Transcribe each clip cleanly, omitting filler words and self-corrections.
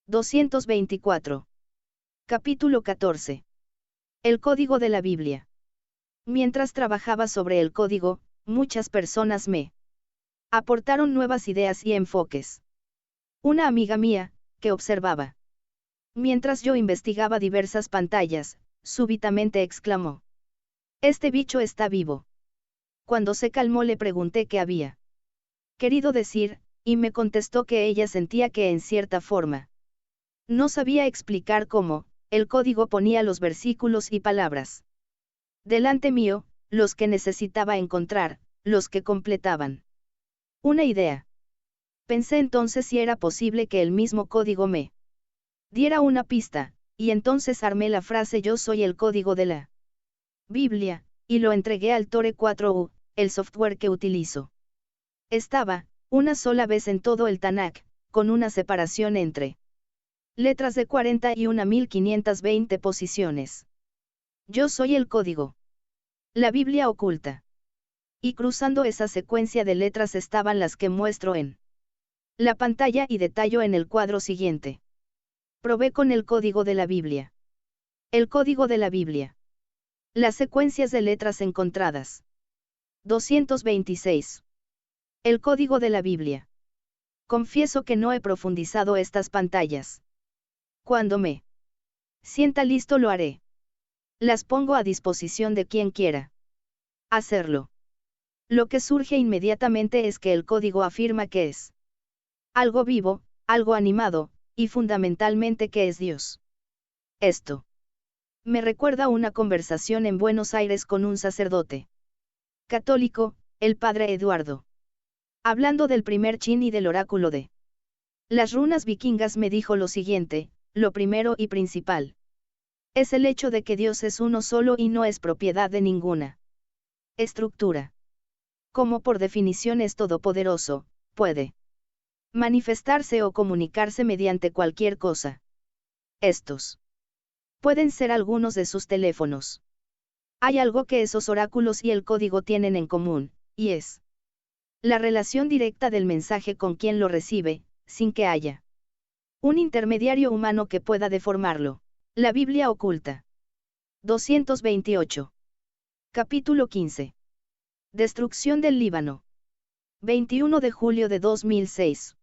224. Capítulo 14. El código de la Biblia. Mientras trabajaba sobre el código, muchas personas me aportaron nuevas ideas y enfoques. Una amiga mía, que observaba mientras yo investigaba diversas pantallas, súbitamente exclamó: «Este bicho está vivo». Cuando se calmó le pregunté qué había querido decir, y me contestó que ella sentía que en cierta forma no sabía explicar cómo, el código ponía los versículos y palabras delante mío, los que necesitaba encontrar, los que completaban una idea. Pensé entonces si era posible que el mismo código me diera una pista, y entonces armé la frase «Yo soy el código de la Biblia», y lo entregué al Tore 4U, el software que utilizo. Estaba, una sola vez en todo el Tanakh, con una separación entre letras de 41.520 posiciones. Yo soy el código. La Biblia oculta. Y cruzando esa secuencia de letras estaban las que muestro en la pantalla y detallo en el cuadro siguiente. Probé con el código de la Biblia. El código de la Biblia. Las secuencias de letras encontradas. 226. El código de la Biblia. Confieso que no he profundizado estas pantallas. Cuando me sienta listo lo haré. Las pongo a disposición de quien quiera hacerlo. Lo que surge inmediatamente es que el código afirma que es algo vivo, algo animado, y fundamentalmente que es Dios. Esto me recuerda una conversación en Buenos Aires con un sacerdote católico, el padre Eduardo. Hablando del primer chin y del oráculo de las runas vikingas me dijo lo siguiente: lo primero y principal es el hecho de que Dios es uno solo y no es propiedad de ninguna estructura. Como por definición es todopoderoso, puede manifestarse o comunicarse mediante cualquier cosa. Estos pueden ser algunos de sus teléfonos. Hay algo que esos oráculos y el código tienen en común, y es la relación directa del mensaje con quien lo recibe, sin que haya un intermediario humano que pueda deformarlo. La Biblia oculta. 228. Capítulo 15. Destrucción del Líbano. 21 de julio de 2006.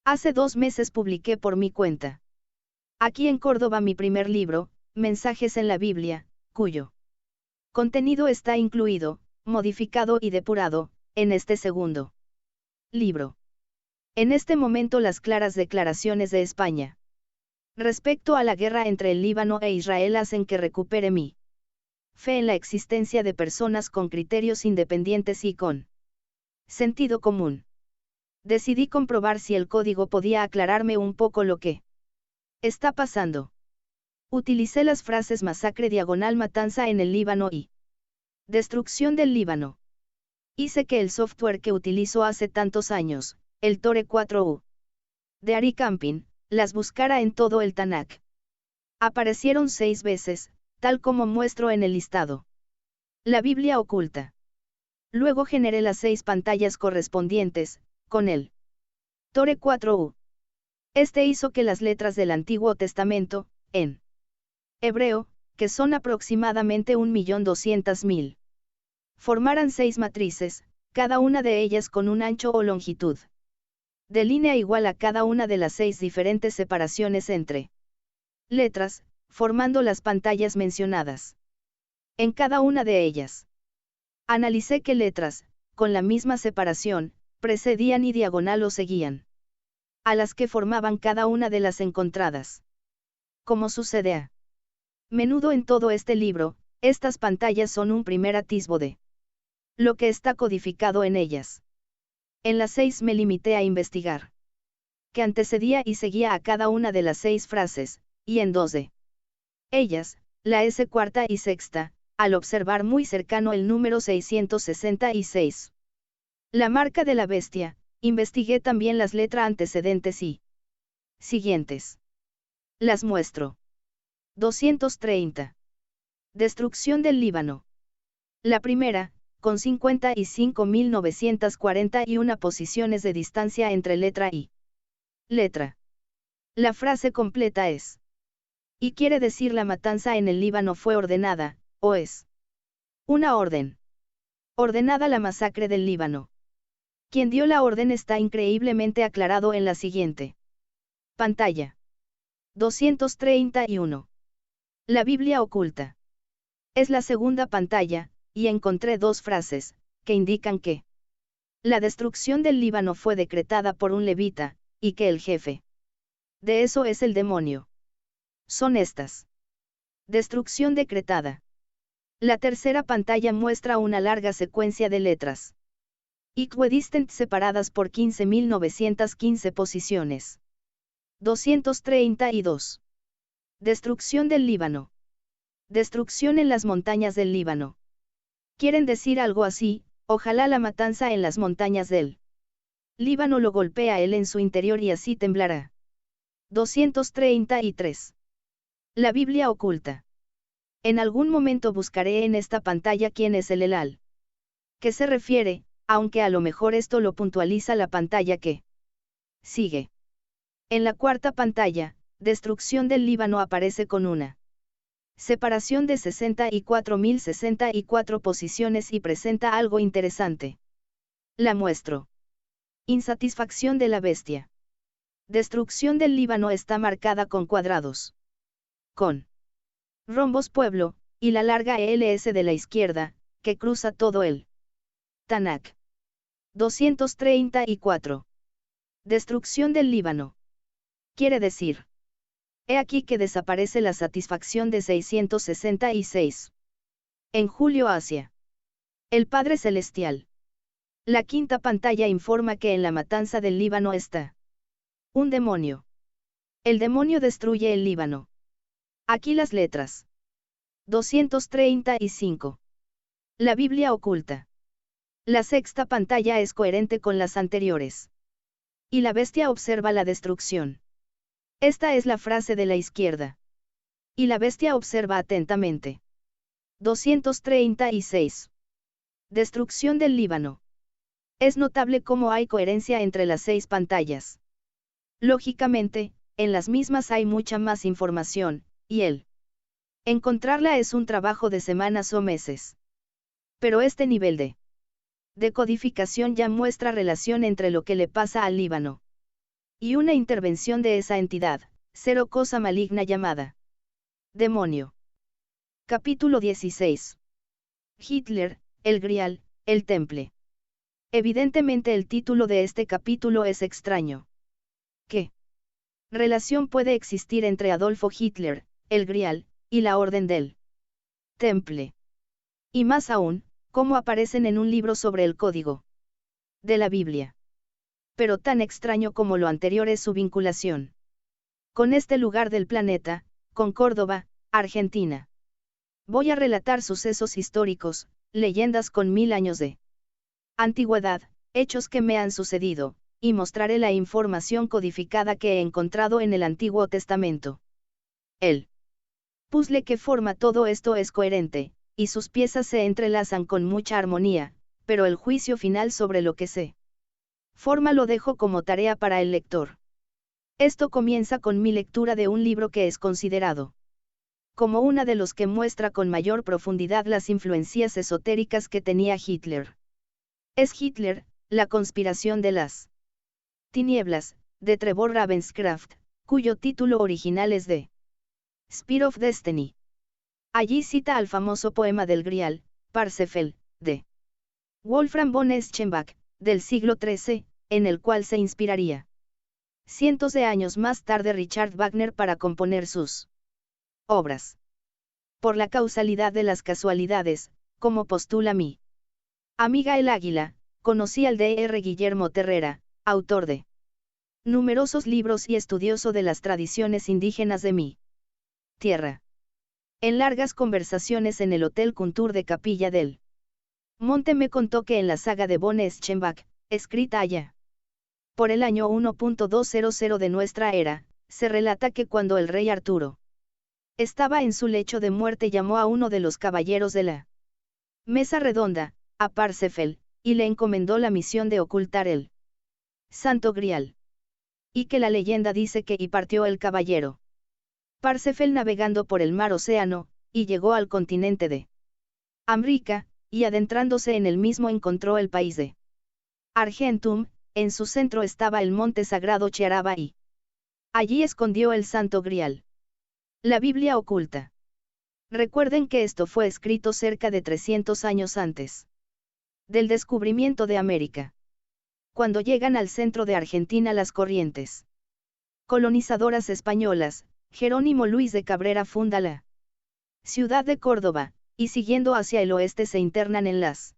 Hace 2 meses publiqué por mi cuenta aquí en Córdoba mi primer libro, Mensajes en la Biblia, cuyo contenido está incluido, modificado y depurado, en este segundo libro. En este momento las claras declaraciones de España respecto a la guerra entre el Líbano e Israel hacen que recupere mi fe en la existencia de personas con criterios independientes y con sentido común. Decidí comprobar si el código podía aclararme un poco lo que está pasando. Utilicé las frases masacre / matanza en el Líbano y destrucción del Líbano. Hice que el software que utilizo hace tantos años, el Tore 4U de Ari Camping, las buscara en todo el Tanakh. Aparecieron 6 veces, tal como muestro en el listado. La Biblia oculta. Luego generé las 6 pantallas correspondientes, con el Tore 4U. Este hizo que las letras del Antiguo Testamento, en hebreo, que son aproximadamente 1.200.000, formaran 6 matrices, cada una de ellas con un ancho o longitud de línea igual a cada una de las 6 diferentes separaciones entre letras, formando las pantallas mencionadas. En cada una de ellas, analicé qué letras, con la misma separación, precedían y diagonal o seguían a las que formaban cada una de las encontradas. Como sucede a menudo en todo este libro, estas pantallas son un primer atisbo de lo que está codificado en ellas. En las 6 me limité a investigar que antecedía y seguía a cada una de las 6 frases, y en 2 de ellas, la S cuarta y sexta, al observar muy cercano el número 666. La marca de la bestia, investigué también las letras antecedentes y siguientes. Las muestro. 230. Destrucción del Líbano. La primera, con 55.941 posiciones de distancia entre letra y letra. La frase completa es. Y quiere decir la matanza en el Líbano fue ordenada, o es. Una orden. Ordenada la masacre del Líbano. Quien dio la orden está increíblemente aclarado en la siguiente pantalla. 231. La Biblia oculta. Es la segunda pantalla, y encontré dos frases, que indican que la destrucción del Líbano fue decretada por un levita, y que el jefe de eso es el demonio. Son estas. Destrucción decretada. La tercera pantalla muestra una larga secuencia de letras equidistant separadas por 15.915 posiciones. 232. Destrucción del Líbano. Destrucción en las montañas del Líbano. Quieren decir algo así, ojalá la matanza en las montañas del Líbano lo golpea a él en su interior y así temblará. 233. La Biblia oculta. En algún momento buscaré en esta pantalla quién es el Elal. ¿Qué se refiere? Aunque a lo mejor esto lo puntualiza la pantalla que sigue. En la cuarta pantalla, destrucción del Líbano aparece con una separación de 64.064 posiciones y presenta algo interesante. La muestro. Insatisfacción de la bestia. Destrucción del Líbano está marcada con cuadrados. Con rombos pueblo, y la larga ELS de la izquierda, que cruza todo el Tanakh. 234. Destrucción del Líbano. Quiere decir. He aquí que desaparece la satisfacción de 666. En julio Asia. El Padre Celestial. La quinta pantalla informa que en la matanza del Líbano está un demonio. El demonio destruye el Líbano. Aquí las letras. 235. La Biblia oculta. La sexta pantalla es coherente con las anteriores. Y la bestia observa la destrucción. Esta es la frase de la izquierda. Y la bestia observa atentamente. 236. Destrucción del Líbano. Es notable cómo hay coherencia entre las 6 pantallas. Lógicamente, en las mismas hay mucha más información, y el encontrarla es un trabajo de semanas o meses. Pero este nivel de decodificación ya muestra relación entre lo que le pasa al Líbano y una intervención de esa entidad, cero cosa maligna llamada demonio. Capítulo 16. Hitler, el Grial, el Temple. Evidentemente el título de este capítulo es extraño. ¿Qué relación puede existir entre Adolfo Hitler, el Grial, y la Orden del Temple? Y más aún, cómo aparecen en un libro sobre el código de la Biblia. Pero tan extraño como lo anterior es su vinculación con este lugar del planeta, con Córdoba, Argentina. Voy a relatar sucesos históricos, leyendas con 1000 años de antigüedad, hechos que me han sucedido, y mostraré la información codificada que he encontrado en el Antiguo Testamento. El puzzle que forma todo esto es coherente, y sus piezas se entrelazan con mucha armonía, pero el juicio final sobre lo que se forma lo dejo como tarea para el lector. Esto comienza con mi lectura de un libro que es considerado como uno de los que muestra con mayor profundidad las influencias esotéricas que tenía Hitler. Es Hitler, La conspiración de las tinieblas, de Trevor Ravenscraft, cuyo título original es The Spear of Destiny. Allí cita al famoso poema del Grial, Parsifal, de Wolfram von Eschenbach, del siglo XIII, en el cual se inspiraría cientos de años más tarde Richard Wagner para componer sus obras. Por la causalidad de las casualidades, como postula mi amiga el Águila, conocí al Dr. Guillermo Terrera, autor de numerosos libros y estudioso de las tradiciones indígenas de mi tierra. En largas conversaciones en el Hotel Kuntur de Capilla del Monte me contó que en la saga de von Eschenbach, escrita allá por el año 1.200 de nuestra era, se relata que cuando el rey Arturo estaba en su lecho de muerte llamó a uno de los caballeros de la mesa redonda, a Parsifal, y le encomendó la misión de ocultar el Santo Grial. Y que la leyenda dice que y partió el caballero Parsifal navegando por el mar Océano, y llegó al continente de América, y adentrándose en el mismo encontró el país de Argentum, en su centro estaba el monte sagrado Chiaraba y allí escondió el Santo Grial. La Biblia oculta. Recuerden que esto fue escrito cerca de 300 años antes del descubrimiento de América. Cuando llegan al centro de Argentina las corrientes colonizadoras españolas, Jerónimo Luis de Cabrera funda la ciudad de Córdoba, y siguiendo hacia el oeste se internan en las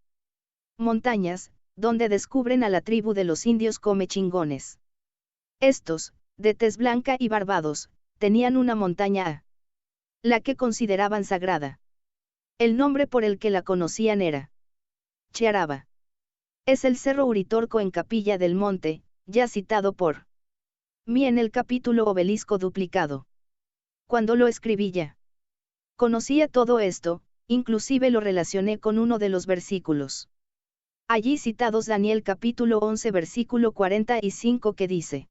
montañas, donde descubren a la tribu de los indios Comechingones. Estos, de tez blanca y barbados, tenían una montaña a la que consideraban sagrada. El nombre por el que la conocían era Chiaraba. Es el cerro Uritorco en Capilla del Monte, ya citado por mí en el capítulo Obelisco duplicado. Cuando lo escribí ya conocía todo esto, inclusive lo relacioné con uno de los versículos allí citados, Daniel capítulo 11 versículo 45, que dice: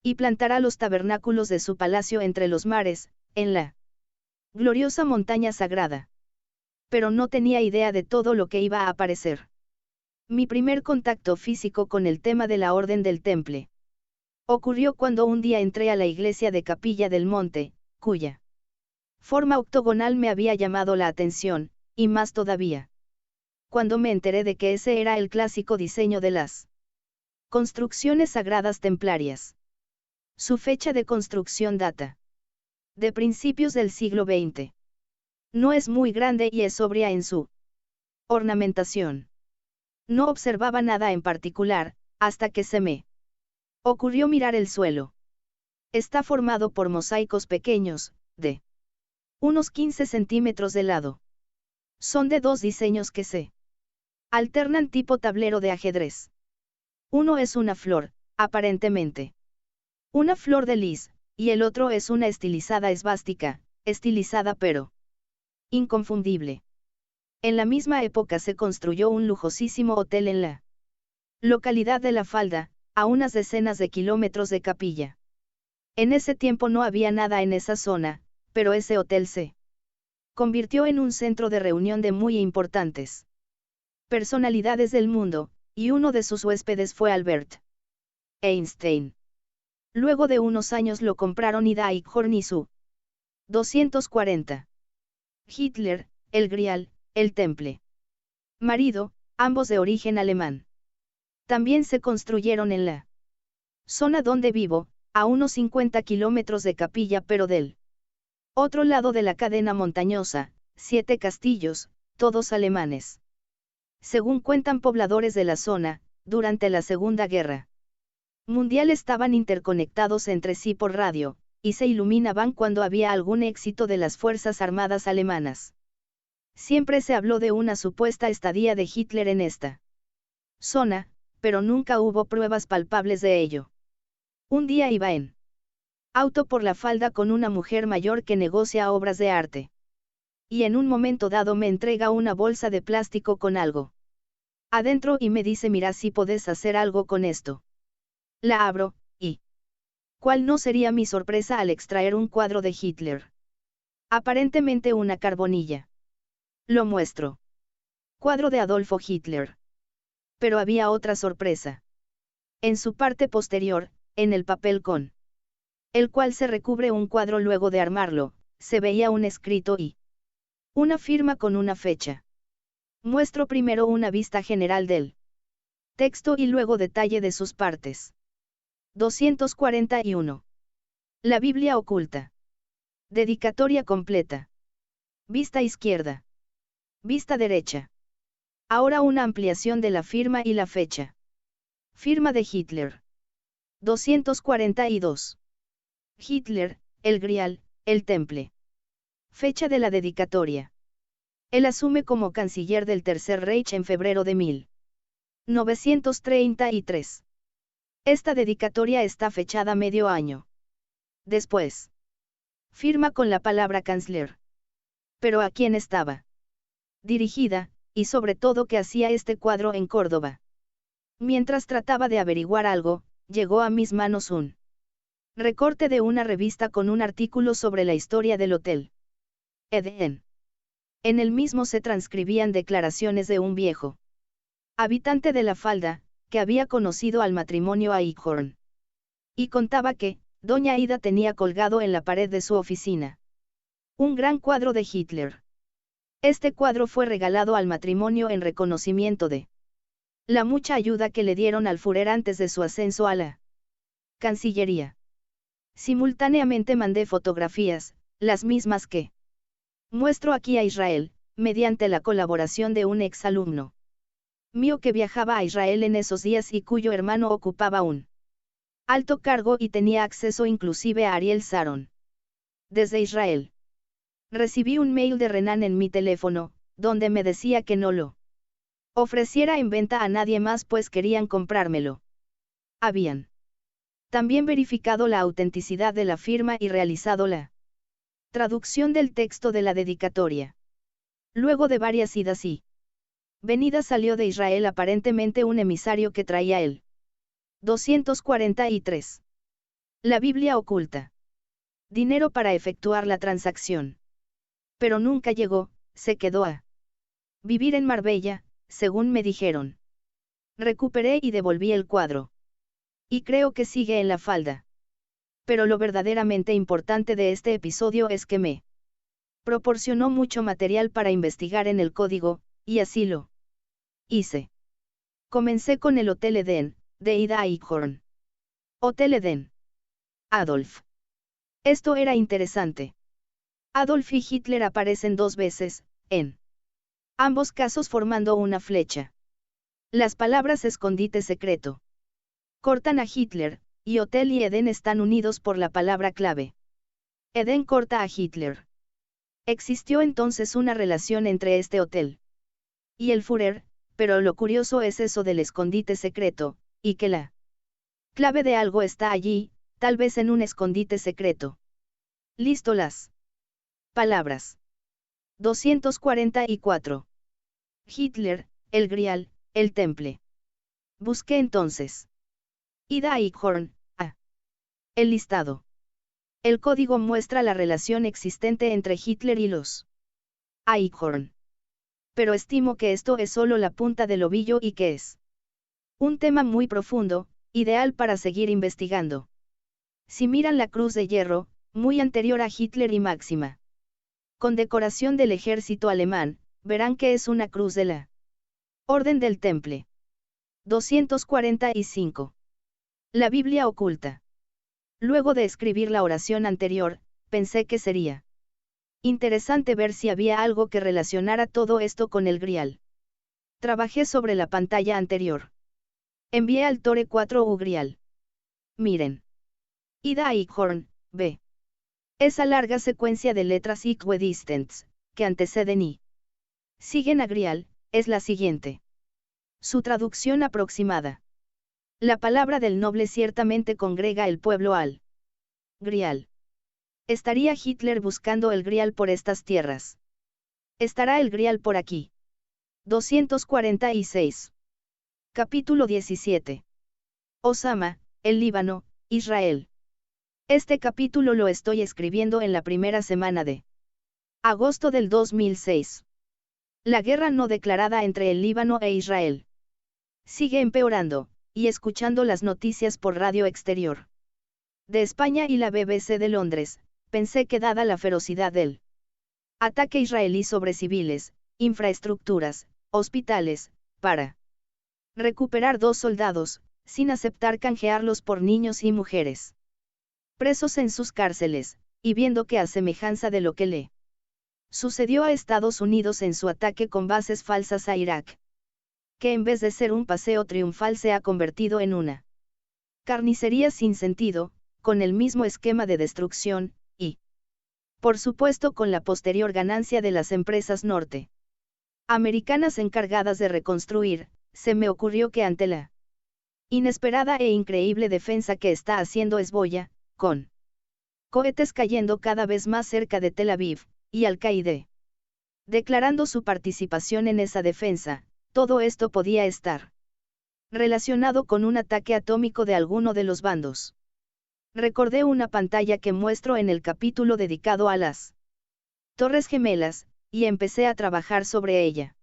y plantará los tabernáculos de su palacio entre los mares, en la gloriosa montaña sagrada. Pero no tenía idea de todo lo que iba a aparecer. Mi primer contacto físico con el tema de la Orden del Temple ocurrió cuando un día entré a la iglesia de Capilla del Monte, cuya forma octogonal me había llamado la atención, y más todavía cuando me enteré de que ese era el clásico diseño de las construcciones sagradas templarias. Su fecha de construcción data de principios del siglo XX. No es muy grande y es sobria en su ornamentación. No observaba nada en particular, hasta que se me ocurrió mirar el suelo. Está formado por mosaicos pequeños, de unos 15 centímetros de lado. Son de dos diseños que se alternan tipo tablero de ajedrez. Uno es una flor, aparentemente una flor de lis, y el otro es una estilizada esvástica, estilizada pero inconfundible. En la misma época se construyó un lujosísimo hotel en la localidad de La Falda, a unas decenas de kilómetros de Capilla. En ese tiempo no había nada en esa zona, pero ese hotel se convirtió en un centro de reunión de muy importantes personalidades del mundo, y uno de sus huéspedes fue Albert Einstein. Luego de unos años lo compraron Ida Eichhorn y su 240. Hitler, el Grial, el Temple. Marido, ambos de origen alemán. También se construyeron en la zona donde vivo, a unos 50 kilómetros de Capilla, pero del otro lado de la cadena montañosa, 7 castillos, todos alemanes. Según cuentan pobladores de la zona, durante la Segunda Guerra Mundial estaban interconectados entre sí por radio, y se iluminaban cuando había algún éxito de las Fuerzas Armadas alemanas. Siempre se habló de una supuesta estadía de Hitler en esta zona, pero nunca hubo pruebas palpables de ello. Un día iba en auto por La Falda con una mujer mayor que negocia obras de arte. Y en un momento dado me entrega una bolsa de plástico con algo adentro y me dice: mira si podés hacer algo con esto. La abro, y ¿cuál no sería mi sorpresa al extraer un cuadro de Hitler? Aparentemente una carbonilla. Lo muestro. Cuadro de Adolfo Hitler. Pero había otra sorpresa. En su parte posterior, en el papel con el cual se recubre un cuadro luego de armarlo, se veía un escrito y una firma con una fecha. Muestro primero una vista general del texto y luego detalle de sus partes. 241. La Biblia oculta. Dedicatoria completa. Vista izquierda. Vista derecha. Ahora una ampliación de la firma y la fecha. Firma de Hitler. 242. Hitler, el Grial, el Temple. Fecha de la dedicatoria. Él asume como canciller del Tercer Reich en febrero de 1933. Esta dedicatoria está fechada medio año después. Firma con la palabra Kanzler. Pero ¿a quién estaba dirigida, y sobre todo qué hacía este cuadro en Córdoba? Mientras trataba de averiguar algo, llegó a mis manos un Recorte de una revista con un artículo sobre la historia del Hotel Eden. En el mismo se transcribían declaraciones de un viejo habitante de la falda, que había conocido al matrimonio Eichhorn. Y contaba que, doña Ida tenía colgado en la pared de su oficina un gran cuadro de Hitler. Este cuadro fue regalado al matrimonio en reconocimiento de la mucha ayuda que le dieron al Führer antes de su ascenso a la Cancillería. Simultáneamente mandé fotografías, las mismas que muestro aquí a Israel, mediante la colaboración de un exalumno mío que viajaba a Israel en esos días y cuyo hermano ocupaba un alto cargo y tenía acceso inclusive a Ariel Sharon. Desde Israel. Recibí un mail de Renan en mi teléfono, donde me decía que no lo ofreciera en venta a nadie más pues querían comprármelo. Habían también verificado la autenticidad de la firma y realizado la traducción del texto de la dedicatoria. Luego de varias idas y venidas salió de Israel aparentemente un emisario que traía el 243. La Biblia oculta. Dinero para efectuar la transacción. Pero nunca llegó, se quedó a vivir en Marbella, según me dijeron. Recuperé y devolví el cuadro. Y creo que sigue en la falda. Pero lo verdaderamente importante de este episodio es que me proporcionó mucho material para investigar en el código, y así lo hice. Comencé con el Hotel Eden, de Ida Eichhorn. Hotel Eden. Adolf. Esto era interesante. Adolf y Hitler aparecen dos veces, en ambos casos formando una flecha. Las palabras escondite secreto cortan a Hitler, y Hotel y Eden están unidos por la palabra clave. Eden corta a Hitler. Existió entonces una relación entre este hotel y el Führer, pero lo curioso es eso del escondite secreto, y que la clave de algo está allí, tal vez en un escondite secreto. Listo las palabras. 244. Hitler, el Grial, el Temple. Busqué entonces. Ida Eichhorn, a. El listado. El código muestra la relación existente entre Hitler y los Eichhorn. Pero estimo que esto es solo la punta del ovillo y que es un tema muy profundo, ideal para seguir investigando. Si miran la cruz de hierro, muy anterior a Hitler y máxima condecoración del ejército alemán, verán que es una cruz de la Orden del Temple. 245. La Biblia oculta. Luego de escribir la oración anterior, pensé que sería interesante ver si había algo que relacionara todo esto con el Grial. Trabajé sobre la pantalla anterior. Envié al Tore 4 Grial. Miren. Ida Eichhorn, B. Esa larga secuencia de letras equidistants, que anteceden y siguen a Grial, es la siguiente. Su traducción aproximada. La palabra del noble ciertamente congrega el pueblo al Grial. ¿Estaría Hitler buscando el Grial por estas tierras? ¿Estará el Grial por aquí? 246. Capítulo 17. Osama, el Líbano, Israel. Este capítulo lo estoy escribiendo en la primera semana de agosto del 2006. La guerra no declarada entre el Líbano e Israel sigue empeorando, y escuchando las noticias por radio exterior de España y la BBC de Londres, pensé que dada la ferocidad del ataque israelí sobre civiles, infraestructuras, hospitales, para recuperar 2 soldados, sin aceptar canjearlos por niños y mujeres presos en sus cárceles, y viendo que a semejanza de lo que le sucedió a Estados Unidos en su ataque con bases falsas a Irak, que en vez de ser un paseo triunfal se ha convertido en una carnicería sin sentido, con el mismo esquema de destrucción, y, por supuesto, con la posterior ganancia de las empresas norteamericanas encargadas de reconstruir, se me ocurrió que ante la inesperada e increíble defensa que está haciendo Hezbollah, con cohetes cayendo cada vez más cerca de Tel Aviv, y Al-Qaeda declarando su participación en esa defensa, todo esto podía estar relacionado con un ataque atómico de alguno de los bandos. Recordé una pantalla que muestro en el capítulo dedicado a las Torres Gemelas, y empecé a trabajar sobre ella.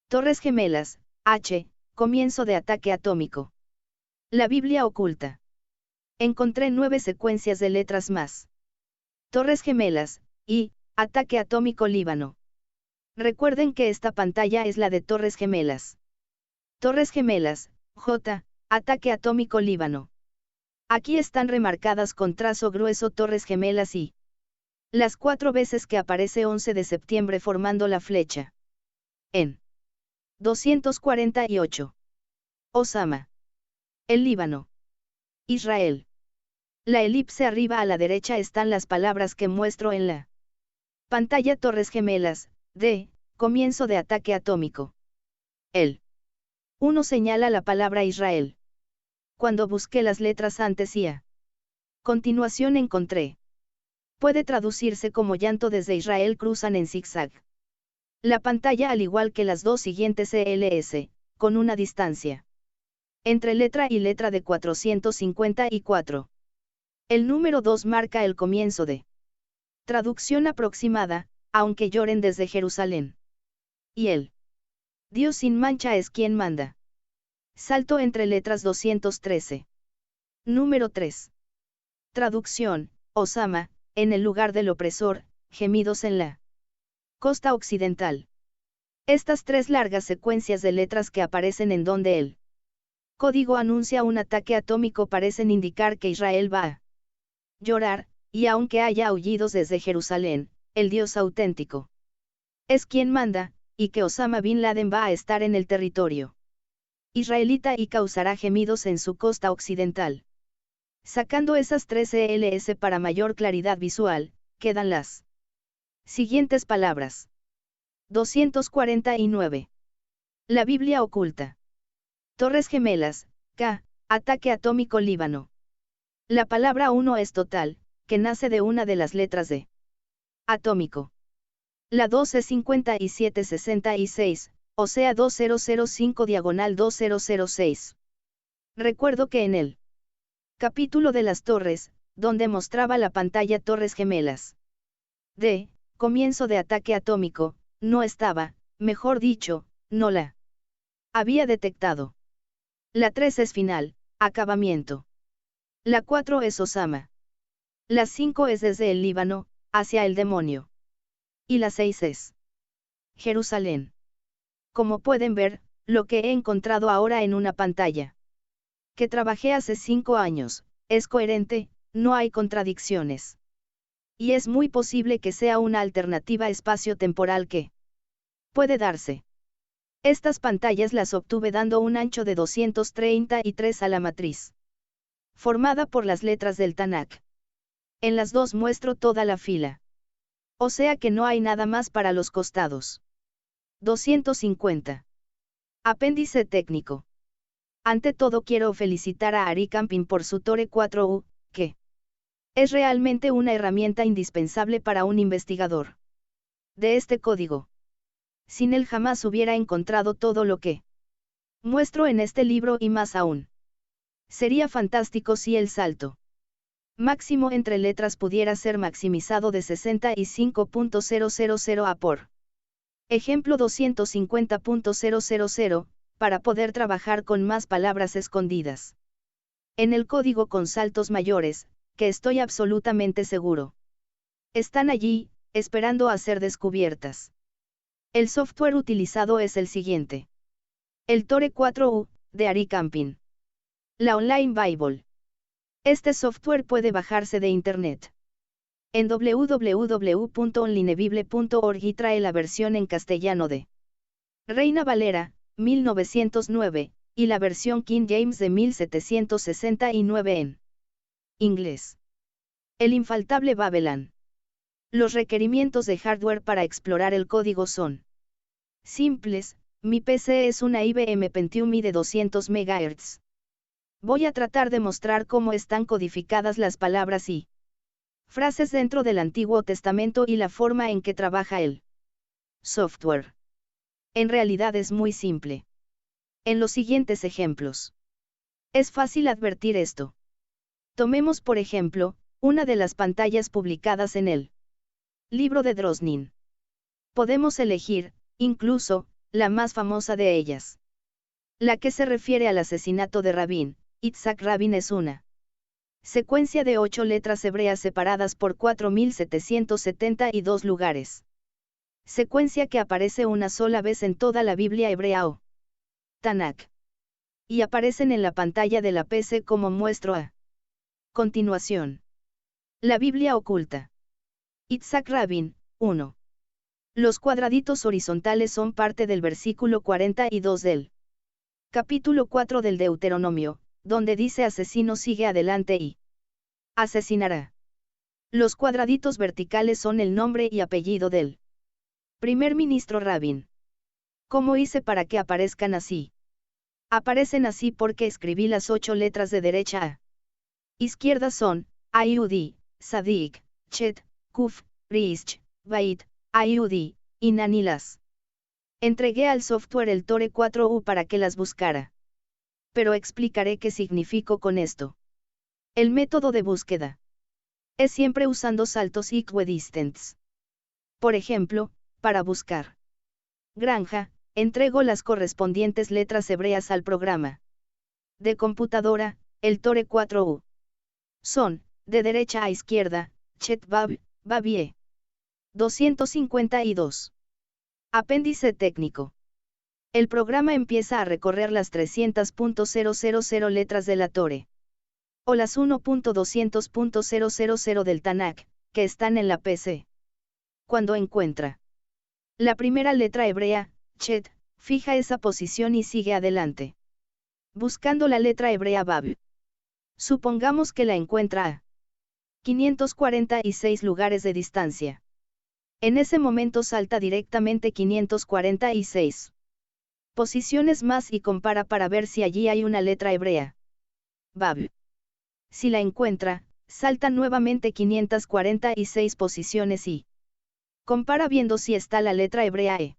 Torres Gemelas, H, comienzo de ataque atómico. La Biblia oculta. Encontré 9 secuencias de letras más. Torres Gemelas, I, ataque atómico Líbano. Recuerden que esta pantalla es la de Torres Gemelas. Torres Gemelas, J, ataque atómico Líbano. Aquí están remarcadas con trazo grueso Torres Gemelas y las 4 veces que aparece 11 de septiembre formando la flecha. En 248. Osama. El Líbano. Israel. La elipse arriba a la derecha están las palabras que muestro en la pantalla Torres Gemelas, D, comienzo de ataque atómico. El 1 señala la palabra Israel. Cuando busqué las letras antes y a continuación encontré. Puede traducirse como llanto desde Israel cruzan en zigzag. La pantalla al igual que las dos siguientes ELS, con una distancia entre letra y letra de 454. El número 2 marca el comienzo de traducción aproximada, aunque lloren desde Jerusalén. Y el Dios sin mancha es quien manda. Salto entre letras 213. Número 3. Traducción, Osama, en el lugar del opresor, gemidos en la costa occidental. Estas 3 largas secuencias de letras que aparecen en donde el código anuncia un ataque atómico parecen indicar que Israel va a llorar, y aunque haya aullidos desde Jerusalén, el Dios auténtico es quien manda, y que Osama Bin Laden va a estar en el territorio israelita y causará gemidos en su costa occidental. Sacando esas 3 ELS para mayor claridad visual, quedan las siguientes palabras. 249. La Biblia oculta. Torres Gemelas, K, ataque atómico Líbano. La palabra 1 es total, que nace de una de las letras de atómico. La 2 es 5766, o sea 2005/2006. Recuerdo que en el capítulo de las torres, donde mostraba la pantalla Torres Gemelas D, comienzo de ataque atómico, no estaba, mejor dicho, no la había detectado. La 3 es final, acabamiento. La 4 es Osama. La 5 es desde el Líbano, hacia el demonio. Y la 6 es Jerusalén. Como pueden ver, lo que he encontrado ahora en una pantalla que trabajé hace 5 años, es coherente, no hay contradicciones. Y es muy posible que sea una alternativa espacio-temporal que puede darse. Estas pantallas las obtuve dando un ancho de 233 a la matriz, formada por las letras del Tanakh. En las dos muestro toda la fila. O sea que no hay nada más para los costados. 250. Apéndice técnico. Ante todo quiero felicitar a Ari Camping por su Tore 4U, que es realmente una herramienta indispensable para un investigador de este código. Sin él jamás hubiera encontrado todo lo que muestro en este libro y más aún. Sería fantástico si el salto máximo entre letras pudiera ser maximizado de 65.000 a por ejemplo 250.000, para poder trabajar con más palabras escondidas en el código con saltos mayores, que estoy absolutamente seguro están allí, esperando a ser descubiertas. El software utilizado es el siguiente. El Tore 4U, de Ari Camping. La Online Bible. Este software puede bajarse de Internet en www.onlinebible.org y trae la versión en castellano de Reina Valera, 1909, y la versión King James de 1769 en inglés. El infaltable Babylon. Los requerimientos de hardware para explorar el código son simples. Mi PC es una IBM Pentium i de 200 MHz. Voy a tratar de mostrar cómo están codificadas las palabras y frases dentro del Antiguo Testamento y la forma en que trabaja el software. En realidad es muy simple. En los siguientes ejemplos. Es fácil advertir esto. Tomemos por ejemplo, una de las pantallas publicadas en el libro de Drosnin. Podemos elegir, incluso, la más famosa de ellas. La que se refiere al asesinato de Rabin, Yitzhak Rabin es una secuencia de 8 letras hebreas separadas por 4772 lugares. Secuencia que aparece una sola vez en toda la Biblia hebrea o Tanakh. Y aparecen en la pantalla de la PC como muestro a continuación. La Biblia oculta. Yitzhak Rabin, 1. Los cuadraditos horizontales son parte del versículo 42 del capítulo 4 del Deuteronomio, donde dice asesino sigue adelante y asesinará. Los cuadraditos verticales son el nombre y apellido del primer ministro Rabin. ¿Cómo hice para que aparezcan así? Aparecen así porque escribí las 8 letras de derecha a izquierda son, Ayudi, Sadik, Chet, Kuf, Rishch, Bait, Ayudi, y Nanilas. Entregué al software el Tore 4U para que las buscara. Pero explicaré qué significo con esto. El método de búsqueda es siempre usando saltos equidistants. Por ejemplo, para buscar granja, entrego las correspondientes letras hebreas al programa de computadora, el Tore 4U. Son, de derecha a izquierda, Chet Bab, Babie. 252. Apéndice técnico. El programa empieza a recorrer las 300.000 letras de la Tore. O las 1.200.000 del Tanakh, que están en la PC. Cuando encuentra la primera letra hebrea, Chet, fija esa posición y sigue adelante. Buscando la letra hebrea Bab. Supongamos que la encuentra a 546 lugares de distancia. En ese momento salta directamente 546 posiciones más y compara para ver si allí hay una letra hebrea. Bab. Si la encuentra, salta nuevamente 546 posiciones y compara viendo si está la letra hebrea E.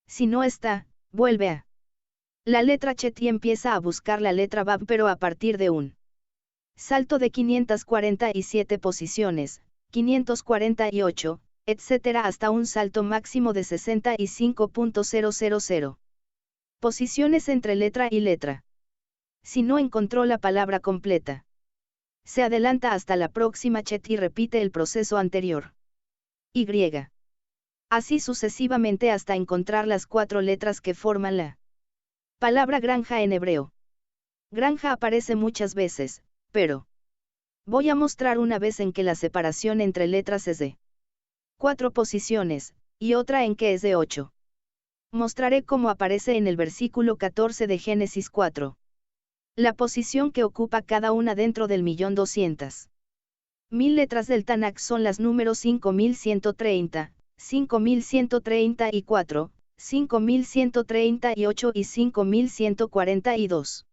Si no está, vuelve a la letra Chet y empieza a buscar la letra Bab, pero a partir de un salto de 547 posiciones, 548, etc. hasta un salto máximo de 65.000 posiciones entre letra y letra. Si no encontró la palabra completa, se adelanta hasta la próxima Chet y repite el proceso anterior. Y. Así sucesivamente hasta encontrar las 4 letras que forman la palabra granja en hebreo. Granja aparece muchas veces, pero voy a mostrar una vez en que la separación entre letras es de 4 posiciones, y otra en que es de 8. Mostraré cómo aparece en el versículo 14 de Génesis 4. La posición que ocupa cada una dentro del 1.200.000 letras del Tanakh son las números 5130, 5134, 5138 y 5142.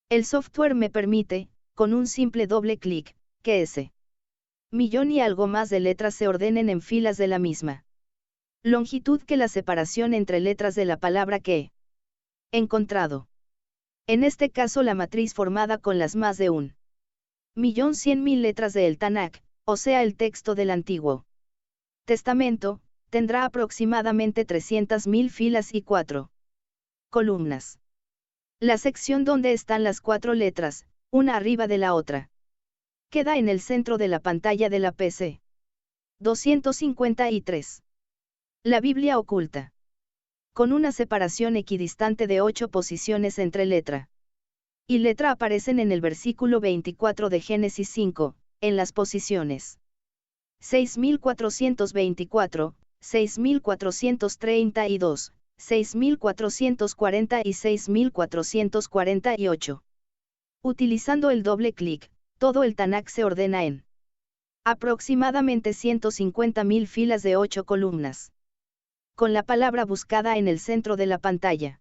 El software me permite, con un simple doble clic, que ese millón y algo más de letras se ordenen en filas de la misma longitud que la separación entre letras de la palabra que he encontrado. En este caso la matriz formada con las más de 1.100.000 letras del Tanakh, o sea el texto del Antiguo Testamento, tendrá aproximadamente 300.000 filas y 4 columnas. La sección donde están las 4 letras, una arriba de la otra, queda en el centro de la pantalla de la PC. 253. La Biblia oculta. Con una separación equidistante de 8 posiciones entre letra y letra aparecen en el versículo 24 de Génesis 5, en las posiciones 6.424, 6.432, 6.440 y 6.448. Utilizando el doble clic, todo el Tanakh se ordena en aproximadamente 150.000 filas de 8 columnas. Con la palabra buscada en el centro de la pantalla.